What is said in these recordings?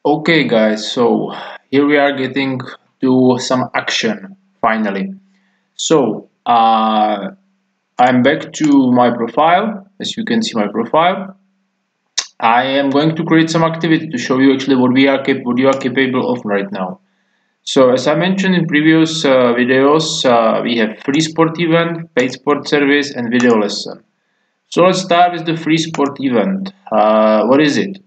Okay guys, so here we are getting to some action finally. So I'm back to my profile. As you can see my profile, I am going to create some activity to show you actually what you are capable of right now. So as I mentioned in previous videos, we have free sport event, paid sport service, and video lesson. So let's start with the free sport event. What is it?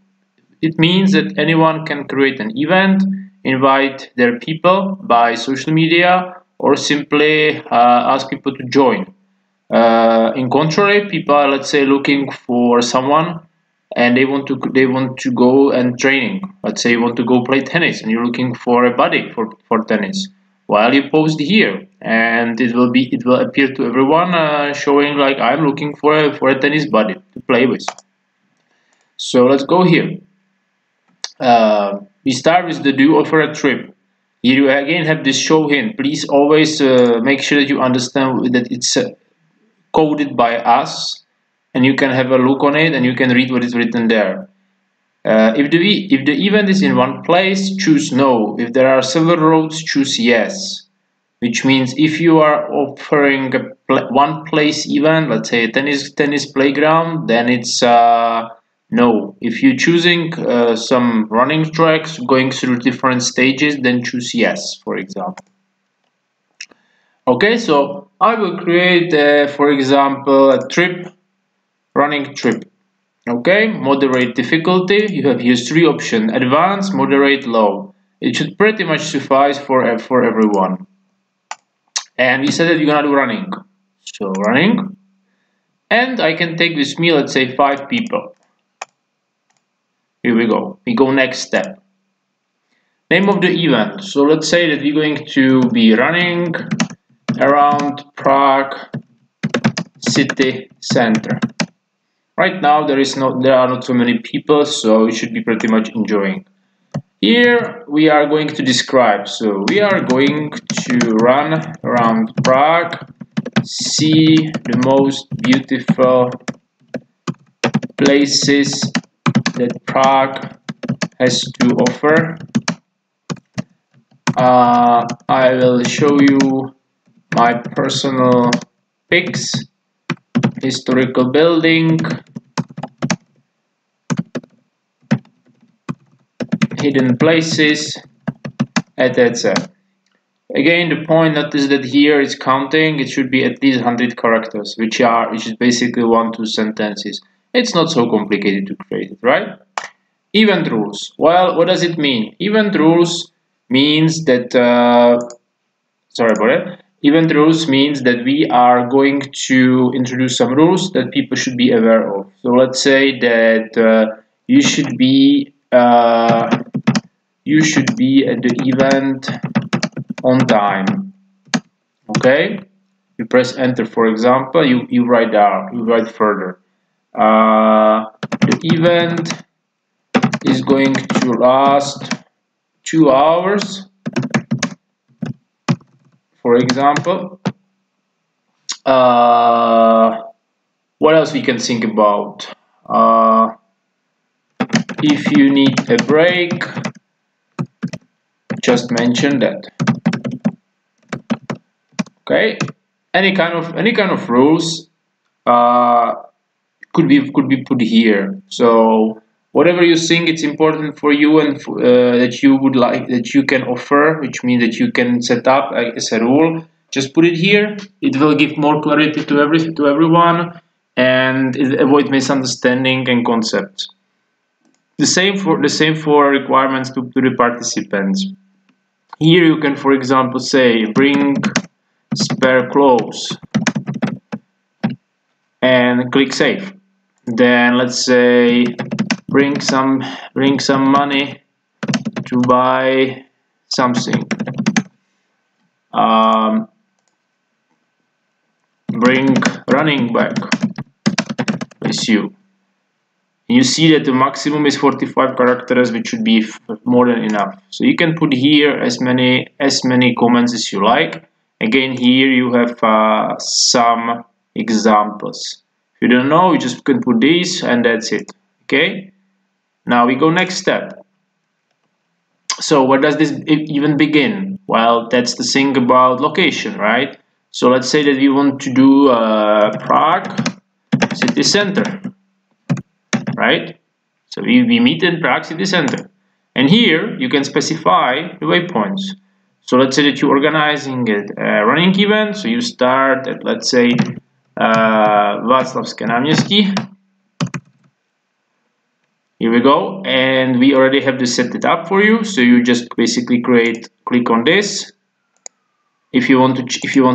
It means that anyone can create an event, invite their people by social media, or simply ask people to join. In contrary, people are, let's say, looking for someone and they want to go and training. Let's say you want to go play tennis and you're looking for a buddy for tennis. While you post here, and it will appear to everyone, showing like I'm looking for a tennis buddy to play with. So let's go here. We start with the do offer a trip. Here you again have this show hint. Please always make sure that you understand that it's coded by us, and you can have a look on it and you can read what is written there. If the event is in one place, choose no. If there are several roads, choose yes. Which means if you are offering a one place event, let's say a tennis playground, then it's no. If you're choosing some running tracks going through different stages, then choose yes, for example. Okay, so I will create, for example, a running trip. Okay, moderate difficulty. You have here three options: advanced, moderate, low. It should pretty much suffice for everyone. And we said that we're gonna do running. So running, and I can take with me, let's say 5 people. Here we go. We go next step. Name of the event. So let's say that we're going to be running around Prague city center. Right now there are not so many people, so you should be pretty much enjoying. Here we are going to describe. So we are going to run around Prague, see the most beautiful places that Prague has to offer. I will show you my personal pics, historical building, hidden places, etc. Again, the point notice that here is counting. It should be at least 100 characters, which is basically 1-2 sentences. It's not so complicated to create it, right? Event rules. Well, what does it mean? Event rules means that Event rules means that we are going to introduce some rules that people should be aware of. So let's say that you should be at the event on time. Okay, you press enter, for example. You write down. You write further. The event is going to last 2 hours, for example. What else we can think about? If you need a break, just mention that. Okay, any kind of rules could be put here. So whatever you think it's important for you and that you would like, that you can offer, which means that you can set up as a rule, just put it here. It will give more clarity to everyone, and it avoid misunderstanding and concepts. The same for requirements to the participants. Here you can, for example, say bring spare clothes and click save. Then let's say bring some money to buy something. Bring running bag with you. You see that the maximum is 45 characters, which should be more than enough. So you can put here as many comments as you like. Again, here you have some examples. If you don't know, you just can put these and that's it. Okay. Now we go next step. So where does this even begin? Well, that's the thing about location, right? So let's say that we want to do Prague city center, right? So we meet in Prague city center. And here you can specify the waypoints. So let's say that you're organizing a running event. So you start at, let's say, Václavské náměstí. Here we go, and we already have to set it up for you. So you just basically click on this. If you want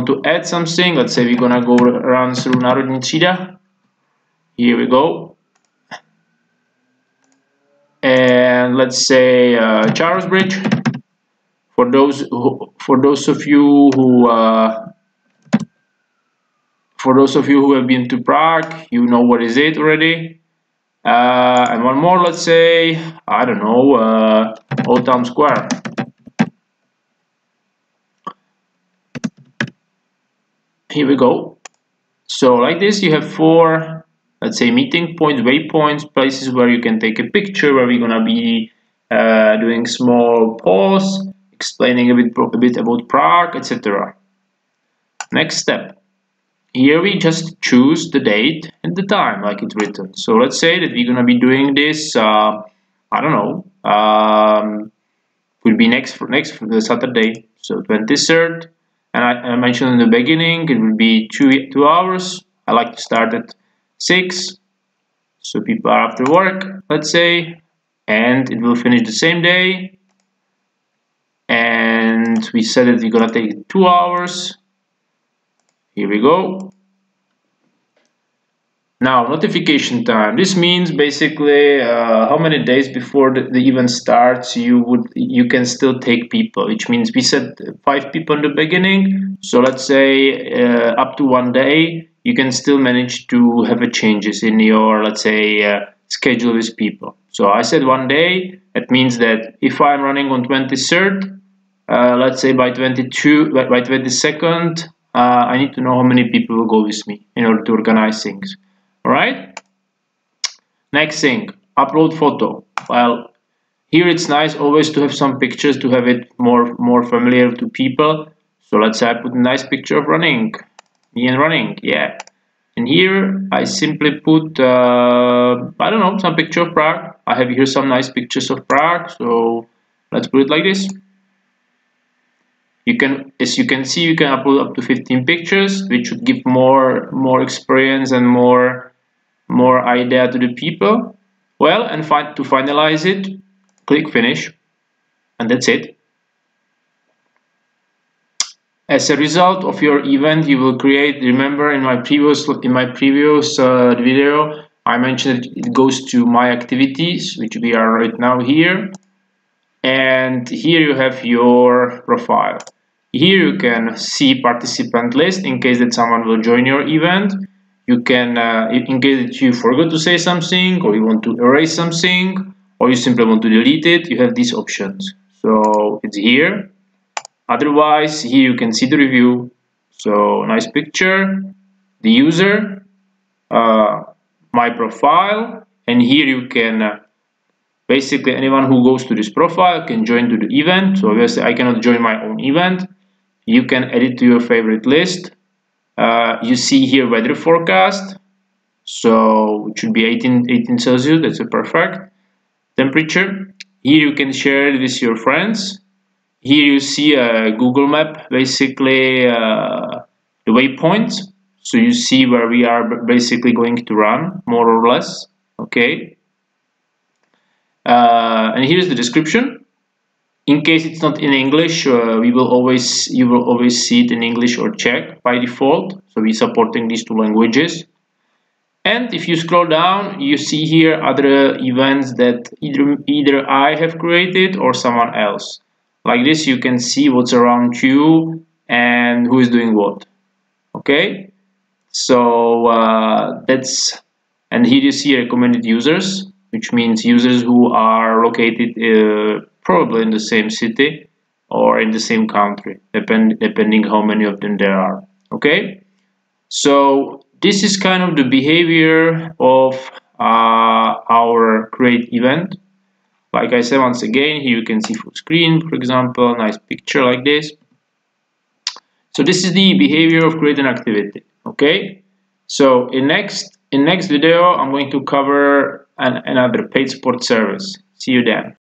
to add something, let's say we're gonna go run through Národní třída. Here we go, and let's say Charles Bridge. For those of you who have been to Prague, you know what is it already. And one more, let's say, I don't know, Old Town Square. Here we go. So like this, you have 4, let's say, meeting points, waypoints, places where you can take a picture, where we're gonna be doing small pause, explaining a bit about Prague, etc. Next step. Here we just choose the date and the time, like it's written. So let's say that we're gonna be doing this. I don't know. Would be next for the Saturday, so 23rd. And I mentioned in the beginning it will be 2 hours. I like to start at 6, so people are after work, let's say, and it will finish the same day. And we said that we're gonna take 2 hours. Here we go. Now, notification time. This means basically how many days before the event starts you can still take people, which means we set 5 people in the beginning. So let's say up to 1 day you can still manage to have a changes in your, let's say, schedule with people. So I said 1 day. That means that if I'm running on 23rd, let's say by 22nd, I need to know how many people will go with me in order to organize things. Alright? Next thing, upload photo. Well, here it's nice always to have some pictures to have it more familiar to people. So let's say I put a nice picture of running. Me and running, yeah. And here I simply put, I don't know, some picture of Prague. I have here some nice pictures of Prague, so let's put it like this. You can, as you can see, you can upload up to 15 pictures, which would give more experience and more idea to the people. Well, and to finalize it, click finish, and that's it. As a result of your event, you will create. Remember, in my previous video, I mentioned that it goes to my activities, which we are right now here. And here you have your profile. Here you can see participant list in case that someone will join your event. You can, in case that you forgot to say something, or you want to erase something, or you simply want to delete it, you have these options. So it's here. Otherwise, here you can see the review. So nice picture, the user, my profile, and here you can basically anyone who goes to this profile can join to the event. So obviously I cannot join my own event. You can add it to your favorite list. You see here weather forecast, so it should be 18 Celsius. That's a perfect temperature. Here you can share it with your friends. Here you see a Google map, basically the waypoints, so you see where we are basically going to run, more or less. Okay. And here's the description. In case it's not in English, you will always see it in English or Czech by default. So we're supporting these 2 languages. And if you scroll down, you see here other events that either I have created or someone else. Like this, you can see what's around you and who is doing what. Okay. So and here you see recommended users, which means users who are located probably in the same city or in the same country, depending how many of them there are. Okay, so this is kind of the behavior of our create event. Like I said, once again, here you can see full screen, for example, nice picture like this. So this is the behavior of create an activity. Okay. So in next video, I'm going to cover another paid support service. See you then.